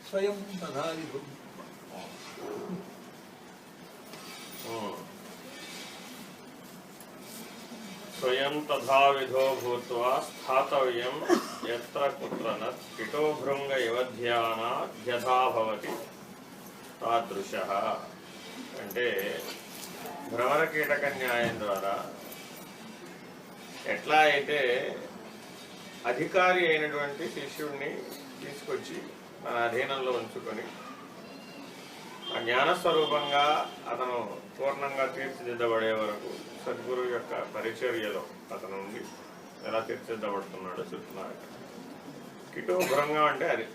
స్వయం తథా విధో స్వయం తథా విధో భూత్వా స్థాతవ్యం యత్ర కుత్ర న కిటో భృంగ ఇవ ధ్యానాద్యథా భవతి తాదృశః. అంటే భ్రమర కీటక న్యాయం ద్వారా ఎట్లా అయితే అధికారి అయినటువంటి శిష్యుడిని తీసుకొచ్చి తన అధీనంలో ఉంచుకొని ఆ జ్ఞానస్వరూపంగా అతను పూర్ణంగా తీర్చిదిద్దబడే వరకు సద్గురు యొక్క పరిచర్యలో అతను ఉండి ఎలా తీర్చిదిద్దబడుతున్నాడో చెప్తున్నారు. కిటో భృంగం అంటే అది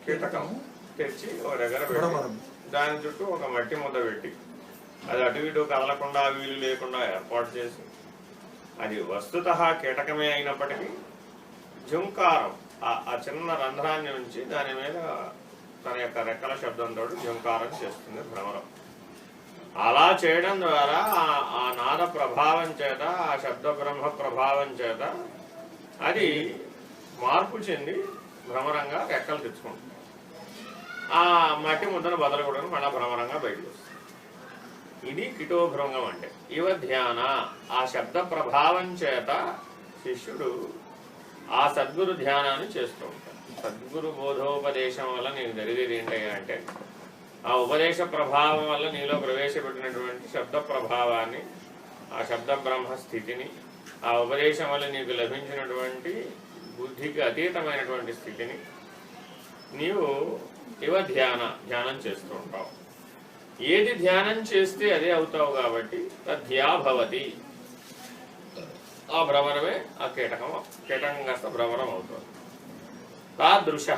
కీటకం తెచ్చి ఒక దగ్గర పెట్టి దాని చుట్టూ ఒక మట్టి ముద్ద పెట్టి అది అటు ఇటు కదలకుండా వీలు లేకుండా ఏర్పాటు చేసి అది వస్తుతః కీటకమే అయినప్పటికీ ఝుంకారం ఆ చిన్న రంధ్రాన్ని ఉంచి దాని మీద తన యొక్క రెక్కల శబ్దంతో ఝుంకారం చేస్తుంది భ్రమరం. అలా చేయడం ద్వారా ఆ నాద ప్రభావం చేత ఆ శబ్ద బ్రహ్మ ప్రభావం చేత అది మార్పు చెంది భ్రమరంగా రెక్కలు తెచ్చుకుంటుంది. ఆ మట్టి ముద్దను బదలకూడదు మళ్ళా భ్రమరంగా బయటకు వస్తుంది. ఇది కిటో భృంగం అంటే. ఇవ ధ్యాన ఆ శబ్ద ప్రభావం చేత శిష్యుడు ఆ సద్గురు ధ్యానాన్ని చేస్తూ ఉంటాడు. సద్గురు బోధోపదేశం వల్ల నీకు జరిగేది ఏంటయ్యా అంటే ఆ ఉపదేశ ప్రభావం వల్ల నీలో ప్రవేశపెట్టినటువంటి శబ్ద ప్రభావాన్ని, ఆ శబ్ద బ్రహ్మ స్థితిని, ఆ ఉపదేశం వల్ల నీకు లభించినటువంటి బుద్ధికి అతీతమైనటువంటి స్థితిని నీవు ఇవ ధ్యానం చేస్తూ ఉంటావు. ఏది ధ్యానం చేస్తే అదే అవుతావు కాబట్టి తద్ధ్యా భవతి. ఆ భ్రమరమే ఆ కీటకం కాస్త భ్రమరం అవుతుంది. తాదృశ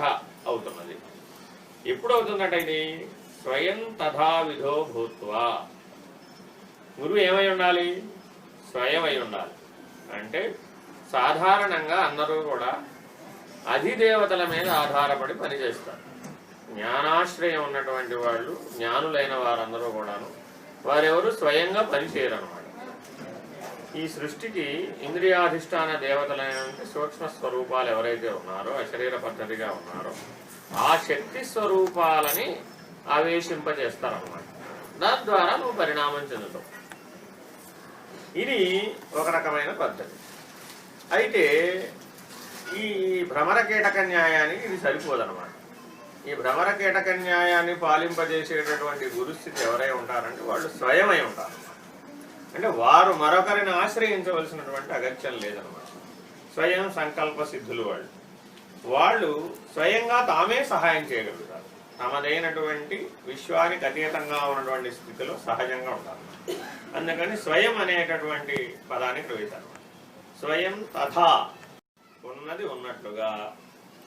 అవుతున్నది. ఎప్పుడు అవుతుందట ఇది? స్వయం తథా విధో భూత్వా. గురువు ఏమై ఉండాలి? స్వయం అయి ఉండాలి. అంటే సాధారణంగా అందరూ కూడా అధిదేవతల మీద ఆధారపడి పనిచేస్తారు. జ్ఞానాశ్రయం ఉన్నటువంటి వాళ్ళు, జ్ఞానులైన వారందరూ కూడాను వారెవరు స్వయంగా పనిచేయరన్నమాట. ఈ సృష్టికి ఇంద్రియాధిష్టాన దేవతలైనటువంటి సూక్ష్మ స్వరూపాలు ఎవరైతే ఉన్నారో, అశరీర పద్ధతిగా ఉన్నారో, ఆ శక్తి స్వరూపాలని ఆవేశింపజేస్తారన్నమాట. దాని ద్వారా నువ్వు పరిణామం చెందుతావు. ఇది ఒక రకమైన పద్ధతి. అయితే ఈ భ్రమర కీటక న్యాయానికి ఇది సరిపోదన్నమాట. ఈ భ్రమర కీటక న్యాయాన్ని పాలింపజేసేటటువంటి గురుస్థితి ఎవరై ఉంటారంటే వాళ్ళు స్వయమై ఉంటారు. అంటే వారు మరొకరిని ఆశ్రయించవలసినటువంటి అగత్యం లేదనమాట. స్వయం సంకల్ప సిద్ధులు వాళ్ళు స్వయంగా తామే సహాయం చేయగలుగుతారు. తమదైనటువంటి విశ్వానికి అతీతంగా ఉన్నటువంటి స్థితిలో సహజంగా ఉంటారు. అందుకని స్వయం అనేటటువంటి పదానికి ప్రవేశారు. స్వయం తథా ఉన్నది ఉన్నట్లుగా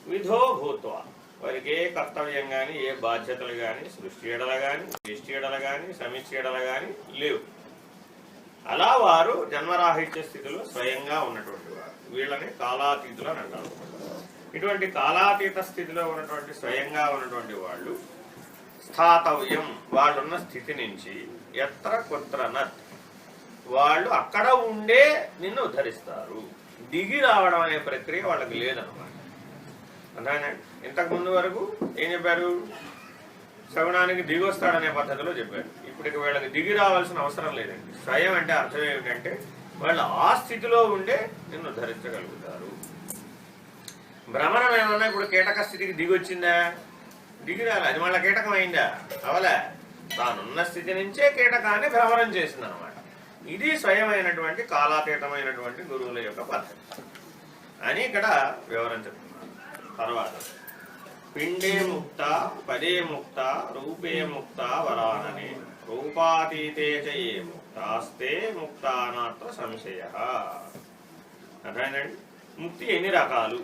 విధో భూత్వ వారికి ఏ కర్తవ్యం కానీ, ఏ బాధ్యతలు కానీ, సృష్టి ఎడల కానీ, సృష్టి ఎడల కానీ, సమీక్ష ఎడల కానీ లేవు. అలా వారు జన్మరాహిత్య స్థితిలో స్వయంగా ఉన్నటువంటి వారు. వీళ్ళని కాలాతీతులు అని అంటారు. ఇటువంటి కాలాతీత స్థితిలో ఉన్నటువంటి స్వయంగా ఉన్నటువంటి వాళ్ళు స్థాతవ్యం వాళ్ళున్న స్థితి నుంచి ఎత్ర కుత్ర నత్ వాళ్ళు అక్కడ ఉండే నిన్ను ఉద్ధరిస్తారు. దిగి రావడం అనే ప్రక్రియ వాళ్ళకి లేదన్నమాట. అంతేనండి. ఇంతకు ముందు వరకు ఏం చెప్పారు? శ్రవణానికి దిగి వస్తాడనే పద్ధతిలో చెప్పారు. ఇప్పుడు వీళ్ళకి దిగి రావాల్సిన అవసరం లేదండి. స్వయం అంటే అర్థం ఏమిటంటే వాళ్ళు ఆ స్థితిలో ఉండే నిన్ను ఉద్ధరించగలుగుతారు. భ్రమణం ఏమన్నా ఇప్పుడు కీటక స్థితికి దిగి వచ్చిందా? దిగి రాలి. అది మళ్ళీ కీటకం అయిందా? అవలే. తానున్న స్థితి నుంచే కీటకాన్ని భ్రమణం చేసింది అనమాట. ఇది స్వయమైనటువంటి కాలాతీతమైనటువంటి గురువుల యొక్క పద్ధతి అని ఇక్కడ వివరం చెప్తున్నారు. తర్వాత పిండే ముక్త, పదే ముక్త, రూపే ముక్త వరాననే రూపాతీతే చే ముక్తాస్తే ముక్తానాత్ర సంశయ. అర్థమైందండి. ముక్తి ఎన్ని రకాలు?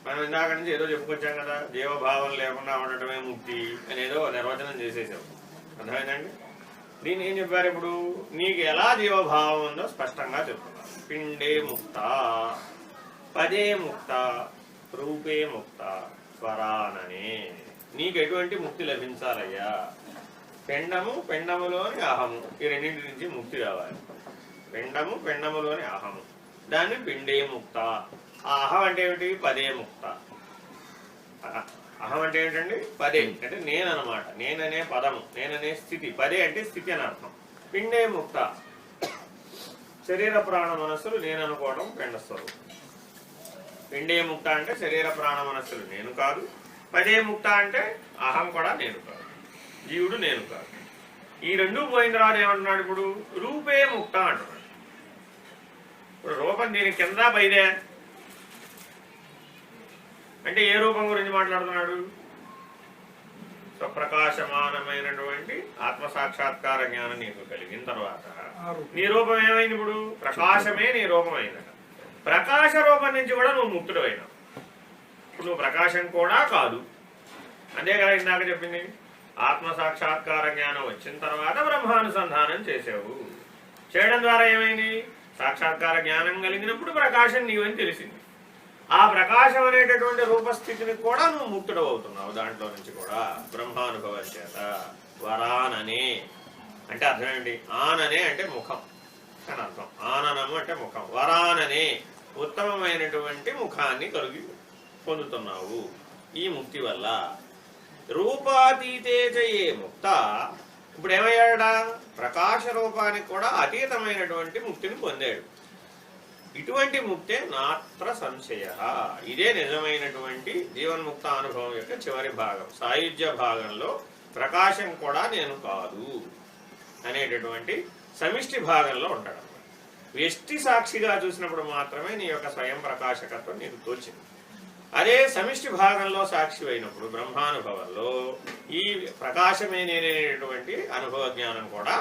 మనం ఇందాక నుంచి ఏదో చెప్పుకొచ్చాం కదా, జీవభావం లేకుండా ఉండటమే ముక్తి అనేదో నిర్వచనం చేసేసాం. అర్థమైందండి. దీన్ని ఏం చెప్పారు? ఇప్పుడు నీకు ఎలా జీవభావం ఉందో స్పష్టంగా చెప్తున్నారు. పిండే ముక్త, పదే ముక్త, రూపే ముక్త, స్వరాననే. నీకు ఎటువంటి ముక్తి లభించాలయ్యా? పిండము, పిండములోని అహము, ఈ రెండింటి నుంచి ముక్తి రావాలి. పిండము, పిండములోని అహము, దాన్ని పిండే ముక్త. ఆ అహం అంటే ఏమిటి? పదే ముక్త. అహం అంటే ఏంటండి? పదే అంటే నేనన్నమాట. నేననే పదము, నేననే స్థితి. పదే అంటే స్థితి అని అర్థం. పిండే ముక్త, శరీర ప్రాణ మనస్సులు నేను అనుకోవడం పిండస్వరూపం. పిండే ముక్త అంటే శరీర ప్రాణ మనస్సులు నేను కాదు. పదే ముక్త అంటే అహం కూడా నేను కాదు, జీవుడు నేను కాదు. ఈ రెండు పోయిన తర్వాత ఏమంటున్నాడు? ఇప్పుడు రూపే ముక్త అంటున్నాడు. ఇప్పుడు రూపం దీని కింద పైదే అంటే ఏ రూపం గురించి మాట్లాడుతున్నాడు? స్వప్రకాశమానమైనటువంటి ఆత్మసాక్షాత్కార జ్ఞానం నీకు కలిగిన తర్వాత నీ రూపం ఏమైంది? ఇప్పుడు ప్రకాశమే నీ రూపం అయిందట. ప్రకాశ రూపం నుంచి కూడా నువ్వు ముక్తుడు అయినావు. ఇప్పుడు నువ్వు ప్రకాశం కూడా కాదు. అంతేకాదు ఇందాక చెప్పింది, ఆత్మసాక్షాత్కార జ్ఞానం వచ్చిన తర్వాత బ్రహ్మానుసంధానం చేసావు. చేయడం ద్వారా ఏమైంది? సాక్షాత్కార జ్ఞానం కలిగినప్పుడు ప్రకాశం నీవని తెలిసింది. ఆ ప్రకాశం అనేటటువంటి రూపస్థితిని కూడా నువ్వు ముక్తుడు అవుతున్నావు. దాంట్లో నుంచి కూడా బ్రహ్మానుభవం చేత. వరాననే అంటే అర్థం ఏంటి? ఆననే అంటే ముఖం అని అర్థం. ఆననము అంటే ముఖం. వరాననే ఉత్తమమైనటువంటి ముఖాన్ని కలిగి పొందుతున్నావు ఈ ముక్తి వల్ల. రూపాతీతే చయే ముక్త. ఇప్పుడు ఏమయ్యాడా? ప్రకాశ రూపానికి కూడా అతీతమైనటువంటి ముక్తిని పొందాడు. ఇటువంటి ముక్తే నాత్ర సంశయ. ఇదే నిజమైనటువంటి జీవన్ముక్త అనుభవం యొక్క చివరి భాగం. సాయుధ్య భాగంలో ప్రకాశం కూడా నేను కాదు అనేటటువంటి సమిష్టి భాగంలో ఉంటాడు. వ్యష్టి సాక్షిగా చూసినప్పుడు మాత్రమే నీ యొక్క స్వయం ప్రకాశకత్వం నీకు తోచింది. అదే సమిష్టి భాగంలో సాక్షి అయినప్పుడు బ్రహ్మానుభవంలో ఈ ప్రకాశమే నేనేటువంటి అనుభవ జ్ఞానం కూడా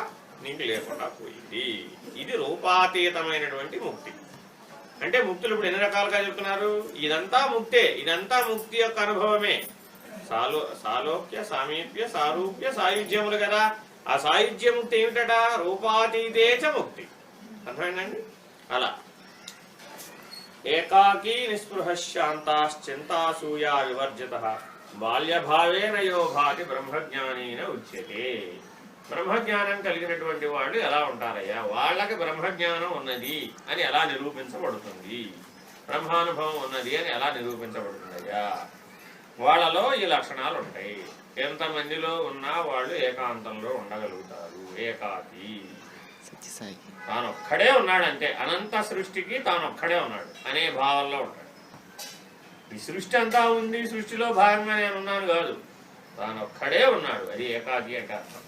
నీకు లేకుండా పోయింది. ఇది రూపాతీతమైనటువంటి ముక్తి. అంటే ముక్తులు ఇప్పుడు ఎన్ని రకాలుగా చెప్తున్నారు? ఇదంతా ముక్తే, ఇదంతా ముక్తి యొక్క అనుభవమే. సాలోక్య, సామీప్య, సారూప్య, సాయుధ్యములు కదా. ఆ సాయుధ్య ముక్తి ఏమిటట? రూపాతీతేచ ముక్తి. అర్థమైందండి? అలా ఏకాకీ నిస్పృహ శాంతాశ్చింతాసూయా వివర్జిత బాల్యభావేన యో భాతి బ్రహ్మజ్ఞానేన ఉచ్యతే. బ్రహ్మజ్ఞానం కలిగినటువంటి వాళ్ళు ఎలా ఉంటారయ్యా? వాళ్ళకి బ్రహ్మజ్ఞానం ఉన్నది అని ఎలా నిరూపించబడుతుంది? బ్రహ్మానుభవం ఉన్నది అని ఎలా నిరూపించబడుతుందయ్యా? వాళ్ళలో ఈ లక్షణాలు ఉంటాయి. ఎంతమందిలో ఉన్నా వాళ్ళు ఏకాంతంలో ఉండగలుగుతారు. ఏకాకి, తానొక్కడే ఉన్నాడంటే అనంత సృష్టికి తానొక్కడే ఉన్నాడు అనే భావంలో ఉంటాడు. ఈ సృష్టి అంతా ఉంది, సృష్టిలో భాగంగా నేను ఉన్నాను కాదు, తానొక్కడే ఉన్నాడు. అది ఏకాకి అంటే అర్థం.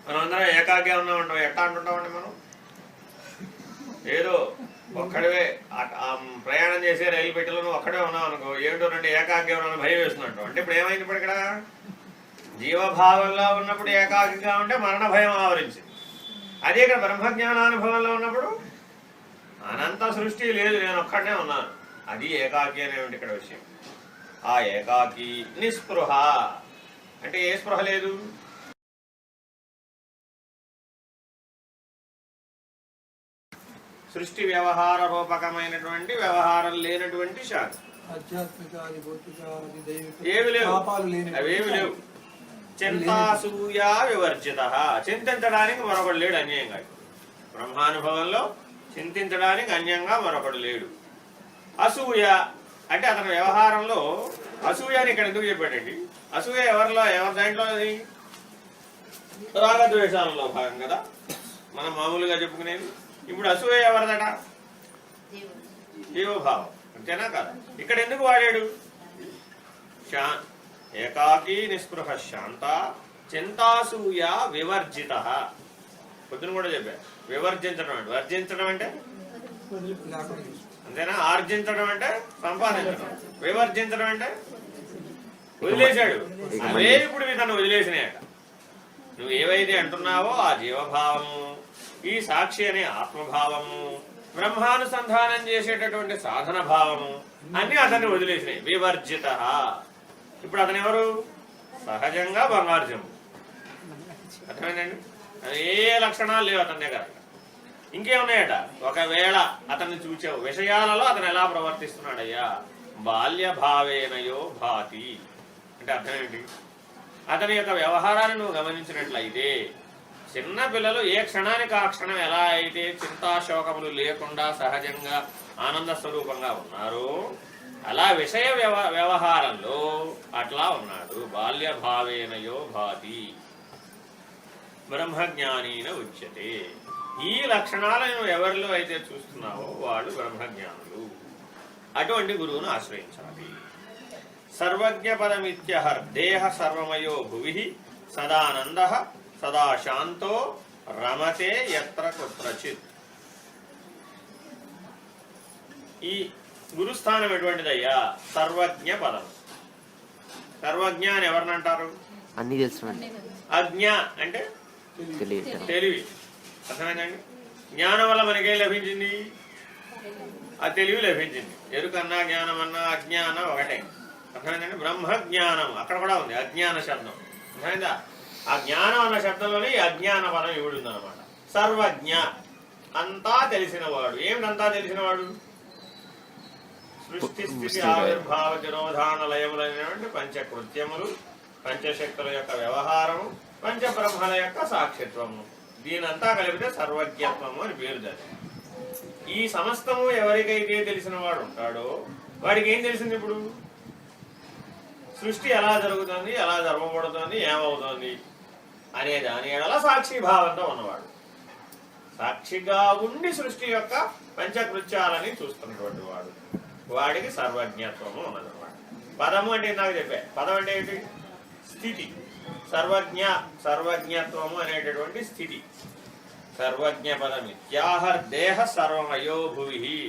మనం అందరం ఏకాకి ఉన్నామంటాం. ఎట్లా అంటుంటామండి మనం? ఏదో ఒక్కడే ప్రయాణం చేసే రైలు పెట్టెలో నువ్వు ఒక్కడే ఉన్నావు అనుకో, ఏమిటో రెండు ఏకాకి ఉన్నాను భయం వేస్తున్నట్టు. అంటే ఇప్పుడు ఏమైంది? ఇప్పుడు ఇక్కడ జీవభావంలో ఉన్నప్పుడు ఏకాకిగా ఉంటే మరణ భయం ఆవరించింది. అదే ఇక్కడ బ్రహ్మజ్ఞానానుభవంలో ఉన్నప్పుడు అనంత సృష్టి లేదు, నేను ఒక్కడనే ఉన్నాను. అది ఏకాకి అనేవి ఇక్కడ విషయం. ఆ ఏకాకి నిస్పృహ అంటే ఏ స్పృహ లేదు? సృష్టి వ్యవహార రూపకమైనటువంటి వ్యవహారం లేనటువంటి శాంతి. ఏవి లేవు, అవేవి లేవు. చింతాసూయా వివర్జిత. చింతించడానికి మరొకడు లేడు అన్యంగా. బ్రహ్మానుభవంలో చింతించడానికి అన్యంగా మరొకడు లేడు. అసూయ అంటే అతని వ్యవహారంలో అసూయని ఇక్కడ ఎందుకు చెప్పాడండి? అసూయ ఎవరి దాంట్లో? అది రాగద్వేషాలలో భాగం కదా మనం మామూలుగా చెప్పుకునేది. ఇప్పుడు అసూయ ఎవరిదట? జీవభావం. అంతేనా కదా? ఇక్కడ ఎందుకు వాడాడు? ఏకాకీ నిస్పృహ శాంత చింతాసూయ వివర్జిత. పొద్దున కూడా చెప్పారు వివర్జించడం అంటే. వర్జించడం అంటే అంతేనా? ఆర్జించడం అంటే సంపాదించడం. వివర్జించడం అంటే వదిలేశాడు. అవే ఇప్పుడు తను వదిలేసినాయట. నువ్వు ఏవైతే అంటున్నావో ఆ జీవభావము, ఈ సాక్షి అనే ఆత్మభావము, బ్రహ్మానుసంధానం చేసేటటువంటి సాధన భావము అన్ని అతన్ని వదిలేసినాయి. వివర్జిత. ఇప్పుడు అతను ఎవరు? సహజంగా బంగారుజము. అర్థమైందండి? ఏ లక్షణాలు లేవు అతని దగ్గర. ఇంకేమున్నాయట? ఒకవేళ అతన్ని చూచావు విషయాలలో అతను ఎలా ప్రవర్తిస్తున్నాడయ్యా? బాల్యభావేనయో భాతి అంటే అర్థం ఏంటి? అతని యొక్క వ్యవహారాన్ని నువ్వు గమనించినట్లయితే చిన్న పిల్లలు ఏ క్షణానికి ఆ క్షణం ఎలా అయితే చింతాశోకములు లేకుండా సహజంగా ఆనంద స్వరూపంగా ఉన్నారో అలా విషయ వ్యవహారంలో అట్లా ఉన్నాడు. బాల్య భావేనయో భాతి బ్రహ్మజ్ఞానీన ఉచ్యతే. ఈ లక్షణాలను ఎవరిలో అయితే చూస్తున్నావో వాళ్ళు బ్రహ్మజ్ఞానులు. అటువంటి గురువును ఆశ్రయించాలి. సర్వజ్ఞ పదమిత్యహర్ దేహ సర్వమయో భువి సదానంద సదా శాంతో రమతే యత్ర కుత్రచిత్. ఈ గురుస్థానం ఎటువంటిదయ్యా? సర్వజ్ఞ పదం. సర్వజ్ఞ అని ఎవరినంటారు? అన్ని తెలుసు. అజ్ఞ అంటే తెలివి. అర్థమైందండి? జ్ఞానం వల్ల మనకేం లభించింది? ఆ తెలివి లభించింది. ఎరుకన్నా జ్ఞానం అన్నా అజ్ఞానం ఒకటే. అర్థమైందండి? బ్రహ్మజ్ఞానం అక్కడ కూడా ఉంది అజ్ఞాన శబ్దం. అర్థమైందా? ఆ జ్ఞానం అన్న శబ్దంలోనే ఈ అజ్ఞాన పదం ఇవిడుంది అనమాట. సర్వజ్ఞ అంతా తెలిసినవాడు. ఏమిటంతా తెలిసినవాడు? సృష్టి స్థితి ఆవిర్భావ తిరోధాన లయములైనటువంటి పంచకృత్యములు, పంచశక్తుల యొక్క వ్యవహారము, పంచబ్రహ్మల యొక్క సాక్షిత్వము, దీనంతా కలిపితే సర్వజ్ఞత్వము అని పేరు. దాన్ని ఈ సమస్తము ఎవరికైతే తెలిసిన వాడు ఉంటాడో వాడికి ఏం తెలిసింది? ఇప్పుడు సృష్టి ఎలా జరుగుతుంది, ఎలా జరగబడుతుంది, ఏమవుతుంది అనే దాని ఎడల సాక్షిభావంతో ఉన్నవాడు. సాక్షిగా ఉండి సృష్టి యొక్క పంచకృత్యాలని చూస్తున్నటువంటి వాడు, వాడికి సర్వజ్ఞత్వము ఉన్నదన్నమాట. పదము అంటే నాకు చెప్పా. పదం అంటే ఏంటి? స్థితి. సర్వజ్ఞత్వము అనేటటువంటి స్థితి. సర్వజ్ఞ పదమిత్యాహర్ దేహ సర్వమయో భువి.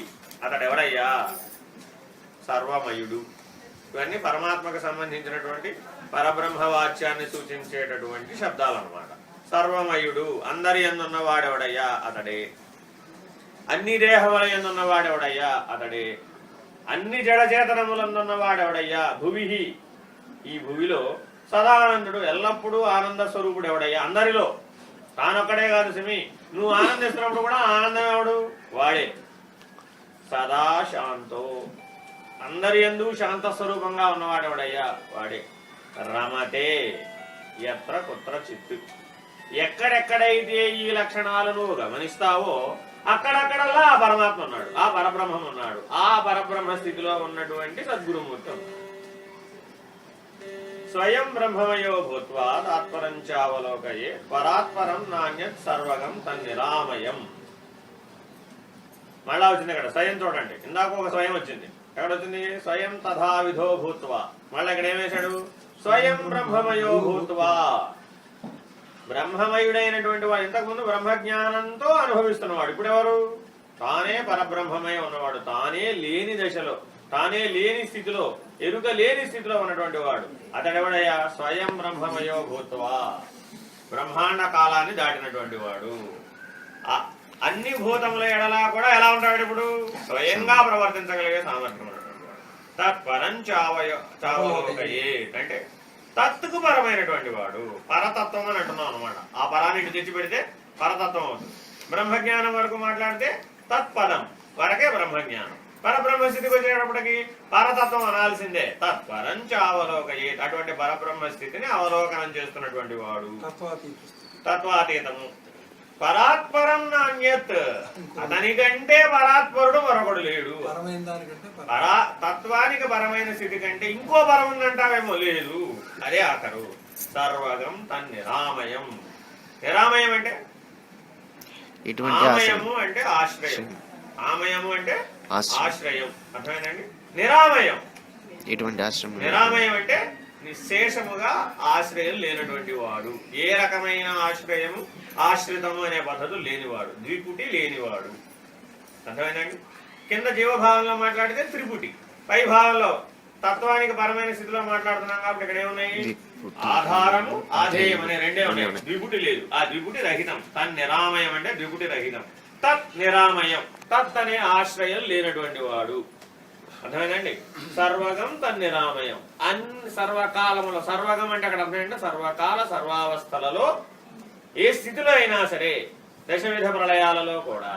అతడెవడయ్యా? సర్వమయుడు. ఇవన్నీ పరమాత్మకు సంబంధించినటువంటి పరబ్రహ్మ వాచ్యాన్ని సూచించేటటువంటి శబ్దాలు అన్నమాట. సర్వమయుడు, అందరి యందున్న వాడెవడయ్యా? అతడే. అన్ని దేహముల యందున్న వాడెవడయ్యా? అతడే. అన్ని జడచేతనములందున్న వాడెవడయ్యా? భువి. ఈ భువిలో సదానందుడు, ఎల్లప్పుడూ ఆనంద స్వరూపుడు ఎవడయ్యా? అందరిలో. తానొక్కడే కాదు సిమి, నువ్వు ఆనందిస్తున్నప్పుడు కూడా ఆనందం ఎవడు? వాడే. సదా శాంతో, అందరి యందు శాంత స్వరూపంగా ఉన్నవాడెవడయ్యా? వాడే. రమతే యత్ర కుత్రచిత్. ఎక్కడెక్కడైతే ఈ లక్షణాలను గమనిస్తావో అక్కడక్కడల్లా ఆ పరమాత్మ ఉన్నాడు, ఆ పరబ్రహ్మం ఉన్నాడు. ఆ పరబ్రహ్మ స్థితిలో ఉన్నటువంటి సద్గురుమూర్తి. స్వయం బ్రహ్మమయో భూత్వా తాత్పరంచావలోకయే పరాత్పరం నాణ్యత్ సర్వగం తన్నిరామయం. మళ్ళా వచ్చింది ఇక్కడ స్వయం. చూడండి, ఇందాక ఒక స్వయం వచ్చింది. ఎక్కడ వచ్చింది? స్వయం తథావిధో భూత్వా. మళ్ళీ ఇక్కడ ఏమేశాడు? స్వయం బ్రహ్మమయో భూత్వా. బ్రహ్మమయుడైనటువంటి వాడు. ఇంతకుముందు బ్రహ్మజ్ఞానంతో అనుభవిస్తున్నవాడు. ఇప్పుడు ఎవరు? తానే పరబ్రహ్మమై ఉన్నవాడు. తానే లేని దశలో, తానే లేని స్థితిలో, ఎరుక లేని స్థితిలో ఉన్నటువంటి వాడు. అతడెవడయ్యా? స్వయం బ్రహ్మమయో భూత్వా. బ్రహ్మాండ కాలాన్ని దాటినటువంటి వాడు. అన్ని భూతముల ఎడలా కూడా ఎలా ఉంటాడు? ఇప్పుడు స్వయంగా ప్రవర్తించగలిగే సామర్థ్యం ఉన్నటువంటి వాడు. తత్పరం చావయోకయే అంటే తత్తుకు పరమైనటువంటి వాడు. పరతత్వం అని అంటున్నాం అనమాట. ఆ పరాన్ని తెచ్చి పెడితే పరతత్వం అవుతుంది. బ్రహ్మజ్ఞానం వరకు మాట్లాడితే తత్పదం వరకే బ్రహ్మజ్ఞానం. పరబ్రహ్మస్థితికి వచ్చేటప్పటికి పరతత్వం అనాల్సిందే. తత్పరం చావలోకయే. అటువంటి పరబ్రహ్మ స్థితిని అవలోకనం చేస్తున్నటువంటి వాడు. తత్వాతీతము. పరాత్పరం నాణ్యత్. అతనికంటే పరాత్పరుడు మరొకడు లేడు. తత్వానికి పరమైన స్థితి కంటే ఇంకో పరం ఉందంటావేమో, లేదు. అదే ఆఖరు. సర్వగం తన్నిరామయం. నిరామయం అంటే ఆమయము అంటే ఆశ్రయం. ఆమయము అంటే ఆశ్రయం. అర్థమైందండి? నిరామయం. నిరామయం అంటే నిశేషముగా ఆశ్రయం లేనటువంటి వాడు. ఏ రకమైన ఆశ్రయము, ఆశ్రితము అనే పద్ధతులు లేనివాడు. ద్విపుటి లేనివాడు. అర్థమైందండి? కింద జీవభావంలో మాట్లాడితే త్రిపుటి. పై భావంలో తత్వానికి పరమైన స్థితిలో మాట్లాడుతున్నాం కాబట్టి ఇక్కడ ఏమున్నాయి? ఆధారము, ఆధేయం అనే రెండే ఉన్నాయి. ద్విపుటి లేదు. ఆ ద్విపుటి రహితం. తన్నిరామయం అంటే ద్విపుటి రహితం. తత్ నిరామయం. తత్ అనే ఆశ్రయం లేనటువంటి వాడు. అర్థమైందండి? సర్వగం తన్నిరామయం. అన్ని సర్వకాలములో, సర్వగం అంటే అక్కడ అర్థం ఏంటంటే సర్వకాల సర్వావస్థలలో ఏ స్థితిలో అయినా సరే, దశవిధ ప్రళయాలలో కూడా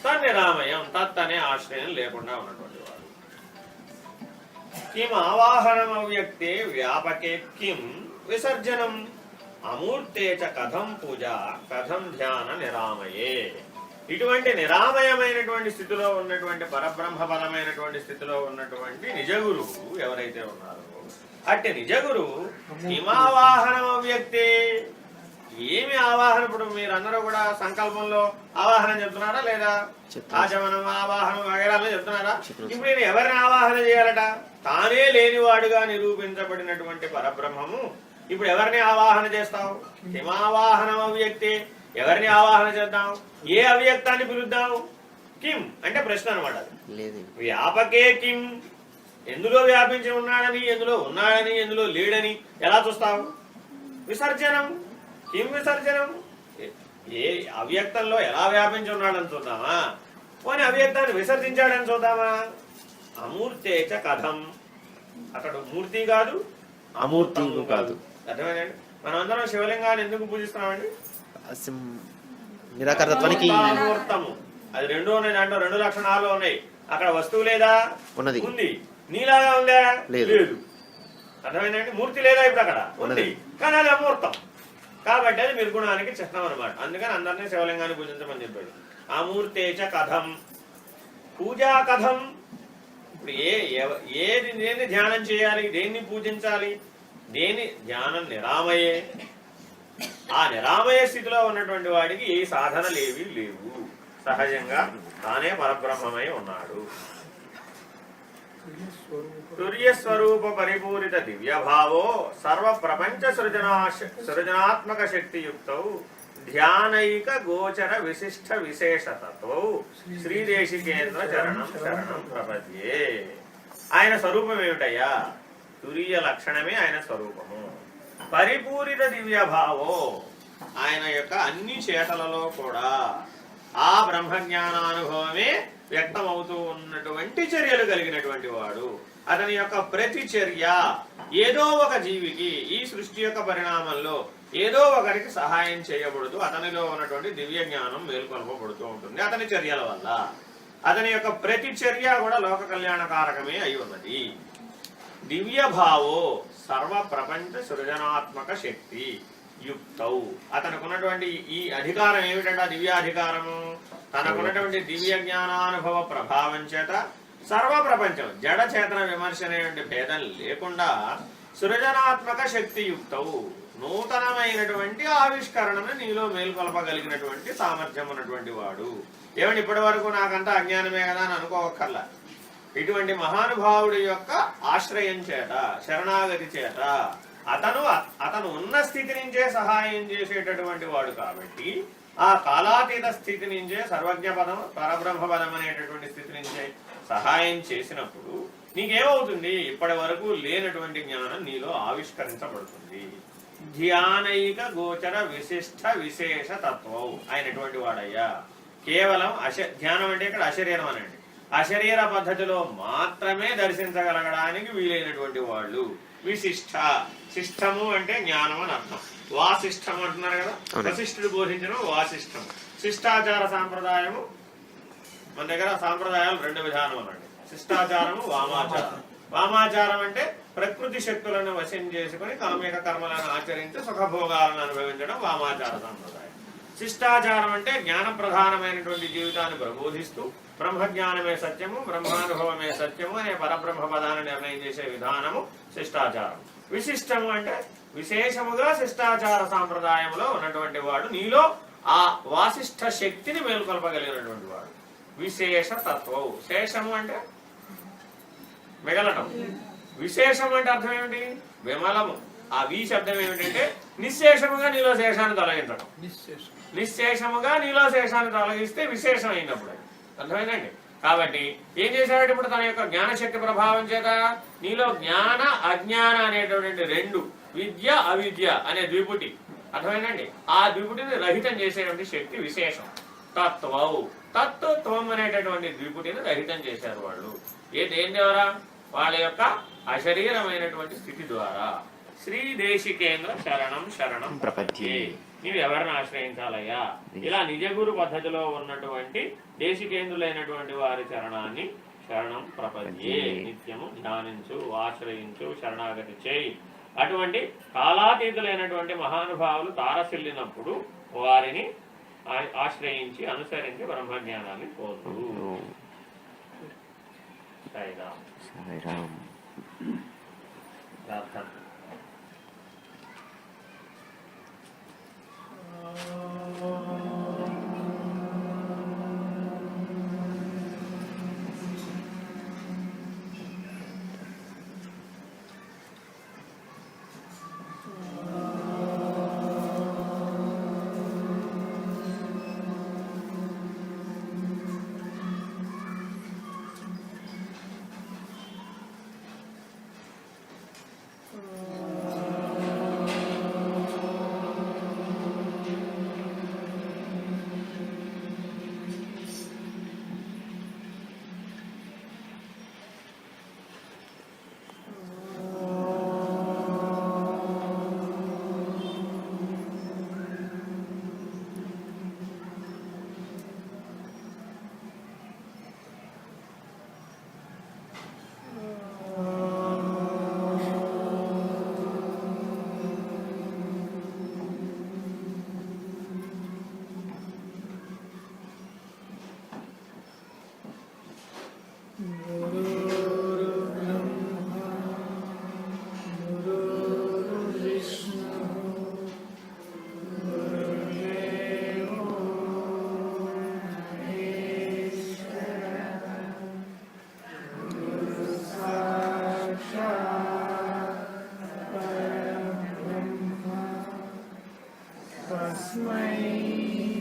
తన్నిరామయం, తత్ అనే ఆశ్రయం లేకుండా ఉన్నటువంటి వాడు. కిం ఆవాహనం అవ్యక్తే వ్యాపకే కిం విసర్జనం అమూర్తే చ కథం పూజ కథం ధ్యాన నిరామయే. ఇటువంటి నిరామయమైనటువంటి స్థితిలో ఉన్నటువంటి పరబ్రహ్మ పరమైనటువంటి స్థితిలో ఉన్నటువంటి నిజగురువు ఎవరైతే ఉన్నారో అట్టి నిజగురు హిమావాహనం వ్యక్తి ఏమి ఆవాహన. ఇప్పుడు మీరందరూ కూడా సంకల్పంలో ఆవాహనం చెప్తున్నారా లేదా? ఆచమనం ఆవాహనం వగైరాలో చెప్తున్నారా? ఇప్పుడు నేను ఎవరిని ఆవాహన చేయాలట? తానే లేనివాడుగా నిరూపించబడినటువంటి పరబ్రహ్మము ఇప్పుడు ఎవరిని ఆవాహన చేస్తావు? హిమావాహనం వ్యక్తి. ఎవరిని ఆవాహన చేద్దాం? ఏ అవ్యక్తాన్ని పిలుద్దాం? కిం అంటే ప్రశ్న అనమాట. వ్యాపకే కిం, ఎందులో వ్యాపించి ఉన్నాడని, ఎందులో ఉన్నాడని, ఎందులో లేడని ఎలా చూస్తావు? విసర్జనం. కిం విసర్జనం? ఏ అవ్యక్తంలో ఎలా వ్యాపించి ఉన్నాడని చూద్దామా? పోనీ అవ్యక్తాన్ని విసర్జించాడని చూద్దామా? అమూర్తేచ కథం. అతడు మూర్తి కాదు, అమూర్తి కాదు. అర్థమేనండి? మనం అందరం శివలింగాన్ని ఎందుకు పూజిస్తున్నామండి? నిరాకారత్వానికి. అది రెండు ఉన్నాయి, దాంట్లో రెండు లక్షణాలు ఉన్నాయి. అక్కడ వస్తువు లేదా? ఉన్నది. ఉంది. నీలాగా ఉందా? లేదు. అర్థమైందండి? మూర్తి లేదా ఇప్పుడు అక్కడ? ఉంది, కానీ అది అమూర్తం కాబట్టి అది నిర్గుణానికి చిహ్నం అనమాట. అందుకని అందరినీ శివలింగాన్ని పూజించమని చెప్పాడు. అమూర్తేచ కథం. పూజా కథం. ఇప్పుడు దేన్ని ధ్యానం చేయాలి, దేన్ని పూజించాలి? దేని ధ్యానం నిరామయే. ఆ నిరామయ స్థితిలో ఉన్నటువంటి వాడికి ఏ సాధనలేవి లేవు. సహజంగా తానే పరబ్రహ్మమై ఉన్నాడు. సూర్యస్వరూప పరిపూరిత దివ్యభావో సర్వ ప్రపంచ సృజనాత్మక శక్తియుక్తౌ ధ్యానైక గోచర విశిష్ట విశేషతత్వౌ శ్రీదేశికేంద్ర చరణం శరణం ప్రపద్యే. ఆయన స్వరూపం ఏమిటయ్యా? తురీయ లక్షణమే ఆయన స్వరూపము. పరిపూరిత దివ్యభావో, ఆయన యొక్క అన్ని చేతలలో కూడా ఆ బ్రహ్మజ్ఞానానుభవమే వ్యక్తమవుతూ ఉన్నటువంటి చర్యలు కలిగినటువంటి వాడు. అతని యొక్క ప్రతి చర్య ఏదో ఒక జీవికి ఈ సృష్టి యొక్క పరిణామంలో ఏదో ఒకరికి సహాయం చేయబడుతూ అతనిలో ఉన్నటువంటి దివ్య జ్ఞానం మేల్కొల్పబడుతూ ఉంటుంది. అతని చర్యల వల్ల అతని యొక్క ప్రతి చర్య కూడా లోక కళ్యాణకారకమే అయి ఉన్నది. దివ్య భావో సర్వ ప్రపంచ సృజనాత్మక శక్తి యుక్తౌ. తనకున్నటువంటి ఈ అధికారం ఏమిటంటే దివ్యాధికారము, తనకున్నటువంటి దివ్య జ్ఞానానుభవ ప్రభావం చేత సర్వ ప్రపంచం జడ చేతన విమర్శ అనేటువంటి భేదం లేకుండా సృజనాత్మక శక్తి యుక్తవు, నూతనమైనటువంటి ఆవిష్కరణను నీలో మేల్కొల్పగలిగినటువంటి సామర్థ్యం ఉన్నటువంటి వాడు. ఏమంటే ఇప్పటి వరకు నాకంతా అజ్ఞానమే కదా అని అనుకోవక్కర్లా. ఇటువంటి మహానుభావుడి యొక్క ఆశ్రయం చేత, శరణాగతి చేత అతను ఉన్న స్థితి నుంచే సహాయం చేసేటటువంటి వాడు కాబట్టి ఆ కాలాతీత స్థితి నుంచే సర్వజ్ఞ పదం పరబ్రహ్మ పదం అనేటటువంటి స్థితి నుంచే సహాయం చేసినప్పుడు నీకేమవుతుంది? ఇప్పటి వరకు లేనటువంటి జ్ఞానం నీలో ఆవిష్కరించబడుతుంది. ధ్యానైక గోచర విశిష్ట విశేష తత్వం అయినటువంటి వాడయ్యా. కేవలం ధ్యానం అంటే ఇక్కడ అశరీరం అనండి, అశరీర పద్ధతిలో మాత్రమే దర్శించగలగడానికి వీలైనటువంటి వాళ్ళు. విశిష్ట, శిష్టము అంటే జ్ఞానం అని అర్థం. వాసిష్టం అంటున్నారు కదా, వశిష్ఠుడు బోధించిన వాసిష్టం. శిష్టాచార సాంప్రదాయము, మన దగ్గర సాంప్రదాయాలు రెండు విధానం అనండి. శిష్టాచారము, వామాచారం. వామాచారం అంటే ప్రకృతి శక్తులను వశం చేసుకుని కామిక కర్మలను ఆచరించి సుఖభోగాలను అనుభవించడం వామాచార సాంప్రదాయం. శిష్టాచారం అంటే జ్ఞాన ప్రధానమైనటువంటి జీవితాన్ని ప్రబోధిస్తూ బ్రహ్మజ్ఞానమే సత్యము, బ్రహ్మానుభవమే సత్యము అనే పరబ్రహ్మ పదాన్ని నిర్ణయం చేసే విధానము శిష్టాచారం. విశిష్టము అంటే విశేషముగా శిష్టాచార సాంప్రదాయంలో ఉన్నటువంటి వాడు, నీలో ఆ వాసిష్ఠ శక్తిని మేల్కొల్పగలిగినటువంటి వాడు. విశేష తత్వం. శేషము అంటే మిగలటం, విశేషం అంటే అర్థం ఏమిటి? విమలము. ఆ వి శబ్దం ఏమిటంటే నిశ్శేషముగా నీలో శేషాన్ని తొలగించడం. నిశ్శేషముగా నీలో శేషాన్ని తొలగిస్తే విశేషం అయినప్పుడు. అర్థమైందండి? కాబట్టి ఏం చేశాడు? ఇప్పుడు తన యొక్క జ్ఞానశక్తి ప్రభావం చేత నీలో జ్ఞాన అజ్ఞాన అనేటటువంటి రెండు, విద్య అవిద్య అనే ద్విపుటి, అర్థమైందండి, ఆ ద్విపుటిని రహితం చేసేటువంటి శక్తి విశేషం. తత్వవు, తత్వం అనేటటువంటి ద్విపుటిని రహితం చేశారు వాళ్ళు. దేని ద్వారా? వాళ్ళ యొక్క అశరీరమైనటువంటి స్థితి ద్వారా. శ్రీదేశికేంద్ర శరణం శరణం ప్రపద్యే. నీవు ఎవరిని ఆశ్రయించాలయ్యా? ఇలా నిజగురు పద్ధతిలో ఉన్నటువంటి దేశికేంద్రులైనటువంటి వారి చరణాన్ని శరణం ప్రపద్యే, నిత్యము ధ్యానించు, ఆశ్రయించు, శరణాగతి చేయి. అటువంటి కాలాతీతులైనటువంటి మహానుభావులు తారసిల్లినప్పుడు వారిని ఆశ్రయించి అనుసరించి బ్రహ్మజ్ఞానాన్ని పొందు. సాయిరామ్. సాయిరామ్. ప్రార్థన. Thank you.